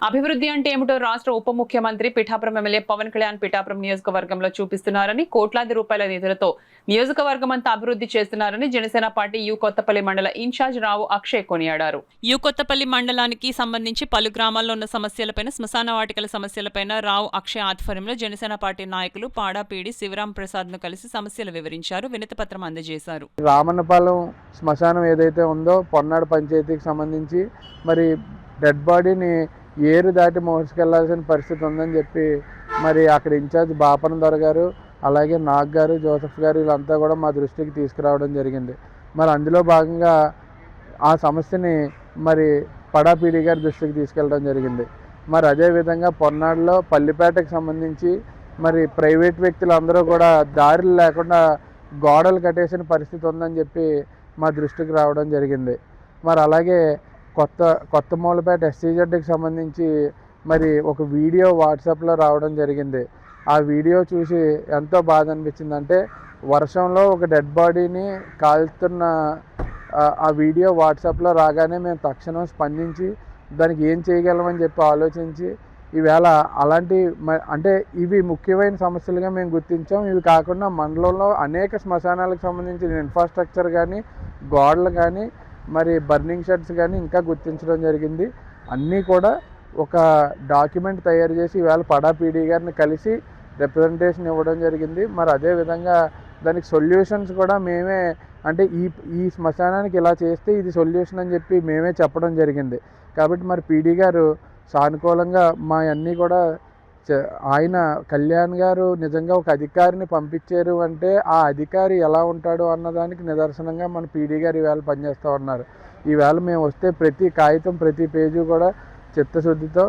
అభివృద్ధి అంటే ఏమిటో రాష్ట్ర ఉప ముఖ్యమంత్రి పిఠాపురం ఎమ్మెల్యే పవన్ కళ్యాణ్ పిఠాపురం నియోజకవర్గంలో చూపిస్తున్నారని, కోట్లాది రూపాయల నిధులతో నియోజకవర్గం అంతా అభివృద్ధి చేస్తున్నారని జనసేన పార్టీ యు కొత్తపల్లి మండల ఇన్ఛార్జ్ రావు అక్షయ్ కొనియాడారు. యు కొత్తపల్లి మండలానికి సంబంధించి పలు గ్రామాల్లో ఉన్న సమస్యలపైన, శ్మశాన వాటికల సమస్యలపైన రావు అక్షయ్ ఆధ్వర్యంలో జనసేన పార్టీ నాయకులు పాడాపీడి శివరాం ప్రసాద్ ను కలిసి సమస్యలు వివరించారు, వినతిపత్రం అందజేశారు. రామన్నపాలెం శ్మశానం ఏదైతే ఉందో పొన్నాడు పంచాయతీకి సంబంధించి మరి డెడ్ బాడీని ఏరు దాటి మోసుకెళ్లాల్సిన పరిస్థితి ఉందని చెప్పి మరి అక్కడ ఇన్ఛార్జ్ బాపన దొర గారు, అలాగే నాగ్ గారు, జోసెఫ్ గారు వీళ్ళంతా కూడా మా దృష్టికి తీసుకురావడం జరిగింది. మరి అందులో భాగంగా ఆ సమస్యని మరి పడాపీడి గారి దృష్టికి తీసుకెళ్ళడం జరిగింది. మరి అదేవిధంగా పొన్నాడులో పల్లిపేటకు సంబంధించి మరి ప్రైవేట్ వ్యక్తులందరూ కూడా దారులు లేకుండా గోడలు కట్టేసిన పరిస్థితి ఉందని చెప్పి మా దృష్టికి రావడం జరిగింది. మరి అలాగే కొత్త మూలపేట ఎస్సీజెడ్కి సంబంధించి మరి ఒక వీడియో వాట్సాప్లో రావడం జరిగింది. ఆ వీడియో చూసి ఎంతో బాధ అనిపించిందంటే, వర్షంలో ఒక డెడ్ బాడీని కాల్చుతున్న ఆ వీడియో వాట్సాప్లో రాగానే మేము తక్షణం స్పందించి దానికి ఏం చేయగలమని చెప్పి ఆలోచించి ఈవేళ అలాంటి అంటే ఇవి ముఖ్యమైన సమస్యలుగా మేము గుర్తించాం. ఇవి కాకుండా మండలంలో అనేక శ్మశానాలకు సంబంధించిన ఇన్ఫ్రాస్ట్రక్చర్ కానీ, గోడలు కానీ, మరి బర్నింగ్ షెడ్స్ కానీ ఇంకా గుర్తించడం జరిగింది. అన్నీ కూడా ఒక డాక్యుమెంట్ తయారు చేసి ఈవేళ పడాపీడి గారిని కలిసి రిప్రజెంటేషన్ ఇవ్వడం జరిగింది. మరి అదేవిధంగా దానికి సొల్యూషన్స్ కూడా మేమే, అంటే ఈ శ్మశానానికి ఇలా చేస్తే ఇది సొల్యూషన్ అని చెప్పి మేమే చెప్పడం జరిగింది. కాబట్టి మరి పీడీ గారు సానుకూలంగా మా అన్నీ కూడా ఆయన కళ్యాణ్ గారు నిజంగా ఒక అధికారిని పంపించారు అంటే ఆ అధికారి ఎలా ఉంటాడు అన్నదానికి నిదర్శనంగా మన పీడీ గారు ఈవేళ పనిచేస్తూ ఉన్నారు. ఈవేళ మేము వస్తే ప్రతి కాగితం, ప్రతి పేజీ కూడా చిత్తశుద్ధితో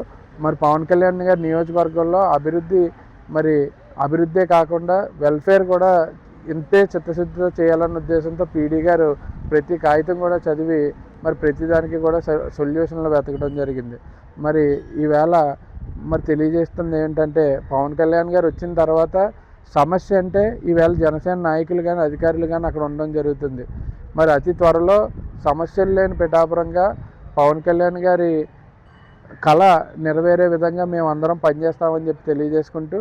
మరి పవన్ కళ్యాణ్ గారి నియోజకవర్గంలో అభివృద్ధే కాకుండా వెల్ఫేర్ కూడా ఇంతే చిత్తశుద్ధితో చేయాలన్న ఉద్దేశంతో పీడీ గారు ప్రతి కాగితం కూడా చదివి మరి ప్రతిదానికి కూడా సొల్యూషన్లు వెతకడం జరిగింది. మరి ఈవేళ మరి తెలియజేస్తుంది ఏంటంటే, పవన్ కళ్యాణ్ గారు వచ్చిన తర్వాత సమస్య అంటే ఈవేళ జనసేన నాయకులు కానీ, అధికారులు కానీ అక్కడ ఉండడం జరుగుతుంది. మరి అతి త్వరలో సమస్యలు లేని పిఠాపురంగా పవన్ కళ్యాణ్ గారి కళ నెరవేరే విధంగా మేము అందరం పనిచేస్తామని చెప్పి తెలియజేసుకుంటూ